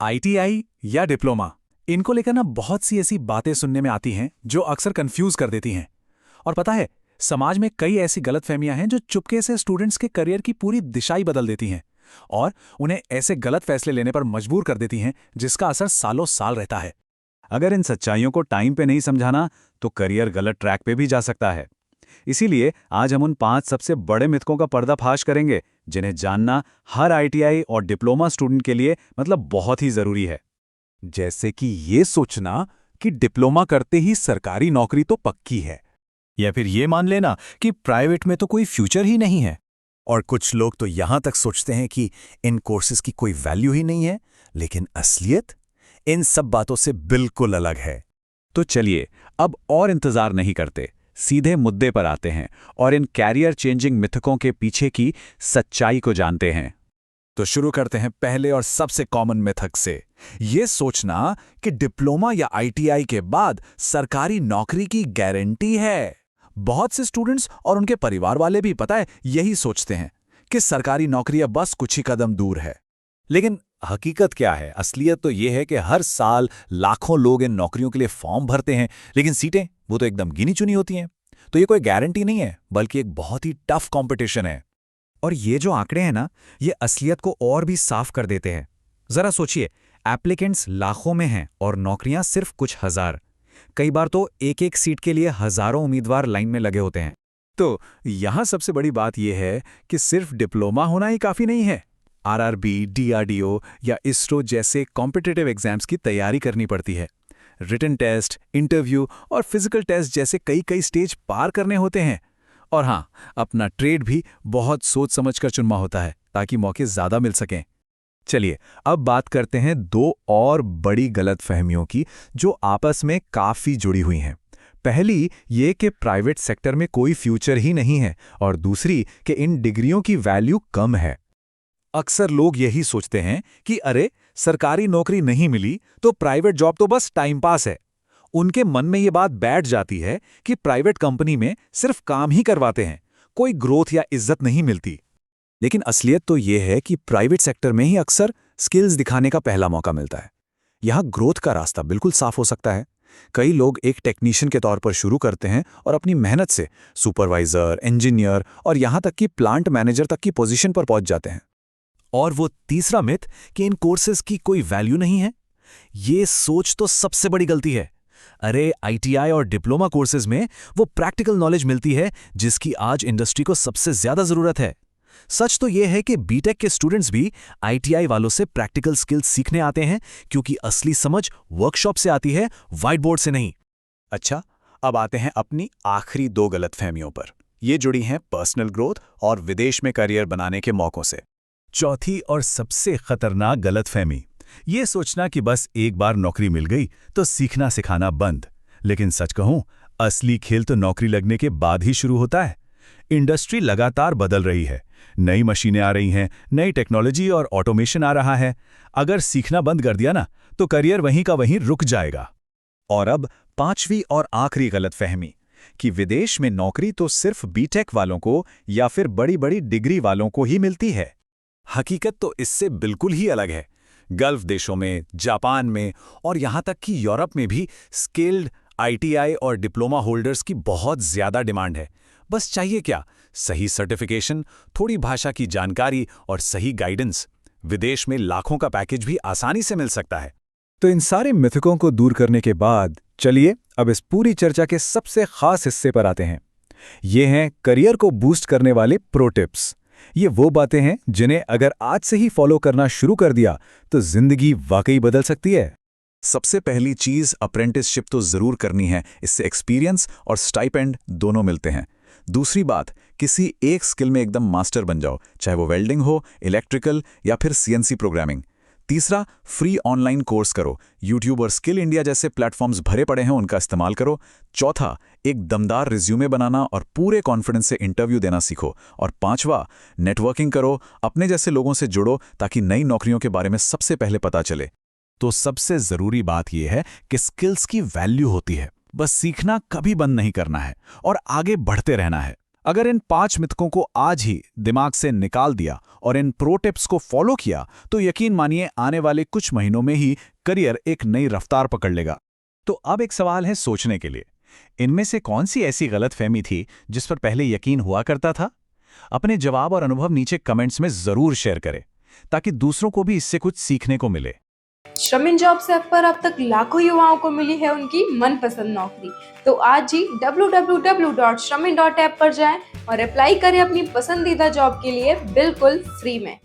ITI या diploma, इनको लेकर ना बहुत सी ऐसी बातें सुनने में आती हैं जो अक्सर कंफ्यूज कर देती हैं। और पता है, समाज में कई ऐसी गलतफहमियां हैं जो चुपके से स्टूडेंट्स के करियर की पूरी दिशा ही बदल देती हैं और उन्हें ऐसे गलत फैसले लेने पर मजबूर कर देती हैं जिसका असर सालों साल रहता है। अगर इन सच्चाइयों को टाइम पे नहीं समझाना तो करियर गलत ट्रैक पे भी जा सकता है। इसीलिए आज हम उन 5 सबसे बड़े मिथकों का पर्दाफाश करेंगे जिन्हें जानना हर आईटीआई और डिप्लोमा स्टूडेंट के लिए बहुत ही जरूरी है। जैसे कि ये सोचना कि डिप्लोमा करते ही सरकारी नौकरी तो पक्की है, या फिर ये मान लेना कि प्राइवेट में तो कोई फ्यूचर ही नहीं है। और कुछ लोग तो यहां तक सोचते हैं कि इन कोर्सेज की कोई वैल्यू ही नहीं है, लेकिन असलियत इन सब बातों से बिल्कुल अलग है। तो चलिए अब और इंतजार नहीं करते, सीधे मुद्दे पर आते हैं और इन कैरियर चेंजिंग मिथकों के पीछे की सच्चाई को जानते हैं। तो शुरू करते हैं पहले और सबसे कॉमन मिथक से, ये सोचना कि डिप्लोमा या आईटीआई के बाद सरकारी नौकरी की गारंटी है। बहुत से स्टूडेंट्स और उनके परिवार वाले भी पता है यही सोचते हैं कि सरकारी नौकरी अब बस कुछ ही कदम दूर है। लेकिन हकीकत क्या है? असलियत तो यह है कि हर साल लाखों लोग इन नौकरियों के लिए फॉर्म भरते हैं, लेकिन सीटें वो तो एकदम गिनी चुनी होती हैं। तो ये कोई गारंटी नहीं है, बल्कि एक बहुत ही टफ कंपटीशन है। और ये जो आंकड़े हैं ना, ये असलियत को और भी साफ कर देते हैं। जरा सोचिए, एप्लीकेंट्स लाखों में हैं और नौकरियां सिर्फ कुछ हजार। कई बार तो एक एक सीट के लिए हजारों उम्मीदवार लाइन में लगे होते हैं। तो यहां सबसे बड़ी बात यह है कि सिर्फ डिप्लोमा होना ही काफी नहीं है। आरआरबी, डीआरडीओ या इसरो जैसे कॉम्पिटिटिव एग्जाम्स की तैयारी करनी पड़ती है। रिटन टेस्ट, इंटरव्यू और फिजिकल टेस्ट जैसे कई स्टेज पार करने होते हैं। और हाँ, अपना ट्रेड भी बहुत सोच समझकर चुनना होता है ताकि मौके ज्यादा मिल सकें। चलिए अब बात करते हैं 2 और बड़ी गलतफहमियों की जो आपस में काफी जुड़ी हुई हैं। पहली ये कि प्राइवेट सेक्टर में कोई फ्यूचर ही नहीं है, और दूसरी कि इन डिग्रियों की वैल्यू कम है। अक्सर लोग यही सोचते हैं कि अरे, सरकारी नौकरी नहीं मिली तो प्राइवेट जॉब तो बस टाइम पास है। उनके मन में ये बात बैठ जाती है कि प्राइवेट कंपनी में सिर्फ काम ही करवाते हैं, कोई ग्रोथ या इज्जत नहीं मिलती। लेकिन असलियत तो ये है कि प्राइवेट सेक्टर में ही अक्सर स्किल्स दिखाने का पहला मौका मिलता है। यहाँ ग्रोथ का रास्ता बिल्कुल साफ हो सकता है। कई लोग एक टेक्नीशियन के तौर पर शुरू करते हैं और अपनी मेहनत से सुपरवाइजर, इंजीनियर और यहाँ तक कि प्लांट मैनेजर तक की पोजीशन पर पहुंच जाते हैं। और वो तीसरा मिथ कि इन कोर्सेज की कोई वैल्यू नहीं है, ये सोच तो सबसे बड़ी गलती है। अरे, आईटीआई और डिप्लोमा कोर्सेज में वो प्रैक्टिकल नॉलेज मिलती है जिसकी आज इंडस्ट्री को सबसे ज्यादा जरूरत है। सच तो यह है कि बीटेक के स्टूडेंट्स भी आईटीआई वालों से प्रैक्टिकल स्किल्स सीखने आते हैं, क्योंकि असली समझ वर्कशॉप से आती है, व्हाइट बोर्ड से नहीं। अच्छा, अब आते हैं अपनी आखिरी 2 गलतफहमियों पर। ये जुड़ी हैं पर्सनल ग्रोथ और विदेश में करियर बनाने के मौकों से। चौथी और सबसे खतरनाक गलतफहमी, ये सोचना कि बस एक बार नौकरी मिल गई तो सीखना सिखाना बंद। लेकिन सच कहूं, असली खेल तो नौकरी लगने के बाद ही शुरू होता है। इंडस्ट्री लगातार बदल रही है, नई मशीनें आ रही हैं, नई टेक्नोलॉजी और ऑटोमेशन आ रहा है। अगर सीखना बंद कर दिया ना, तो करियर वहीं का वहीं रुक जाएगा। और अब 5वीं और आखिरी गलतफहमी कि विदेश में नौकरी तो सिर्फ बीटेक वालों को या फिर बड़ी डिग्री वालों को ही मिलती है। हकीकत तो इससे बिल्कुल ही अलग है। गल्फ देशों में, जापान में और यहाँ तक कि यूरोप में भी स्किल्ड आईटीआई और डिप्लोमा होल्डर्स की बहुत ज्यादा डिमांड है। बस चाहिए क्या? सही सर्टिफिकेशन, थोड़ी भाषा की जानकारी और सही गाइडेंस। विदेश में लाखों का पैकेज भी आसानी से मिल सकता है। तो इन सारे मिथकों को दूर करने के बाद चलिए अब इस पूरी चर्चा के सबसे खास हिस्से पर आते हैं। ये हैं करियर को बूस्ट करने वाले प्रो टिप्स। ये वो बातें हैं जिन्हें अगर आज से ही फॉलो करना शुरू कर दिया तो जिंदगी वाकई बदल सकती है। सबसे पहली चीज, अप्रेंटिसशिप तो जरूर करनी है, इससे एक्सपीरियंस और स्टाइपेंड दोनों मिलते हैं। दूसरी बात, किसी एक स्किल में एकदम मास्टर बन जाओ, चाहे वो वेल्डिंग हो, इलेक्ट्रिकल या फिर सीएनसी प्रोग्रामिंग। तीसरा, फ्री ऑनलाइन कोर्स करो, यूट्यूब और स्किल इंडिया जैसे प्लेटफॉर्म्स भरे पड़े हैं, उनका इस्तेमाल करो। चौथा, एक दमदार रिज्यूमे बनाना और पूरे कॉन्फिडेंस से इंटरव्यू देना सीखो। और पांचवा, नेटवर्किंग करो, अपने जैसे लोगों से जुड़ो ताकि नई नौकरियों के बारे में सबसे पहले पता चले। तो सबसे जरूरी बात यह है कि स्किल्स की वैल्यू होती है, बस सीखना कभी बंद नहीं करना है और आगे बढ़ते रहना है। अगर इन 5 मिथकों को आज ही दिमाग से निकाल दिया और इन प्रो टिप्स को फॉलो किया तो यकीन मानिए आने वाले कुछ महीनों में ही करियर एक नई रफ्तार पकड़ लेगा। तो अब एक सवाल है सोचने के लिए, इनमें से कौन सी ऐसी गलतफहमी थी जिस पर पहले यकीन हुआ करता था? अपने जवाब और अनुभव नीचे कमेंट्स में जरूर शेयर करें ताकि दूसरों को भी इससे कुछ सीखने को मिले। श्रमिन जॉब्स ऐप पर अब तक लाखों युवाओं को मिली है उनकी मनपसंद नौकरी। तो आज ही www.shramin.app पर जाएं और अप्लाई करें अपनी पसंदीदा जॉब के लिए बिल्कुल फ्री में।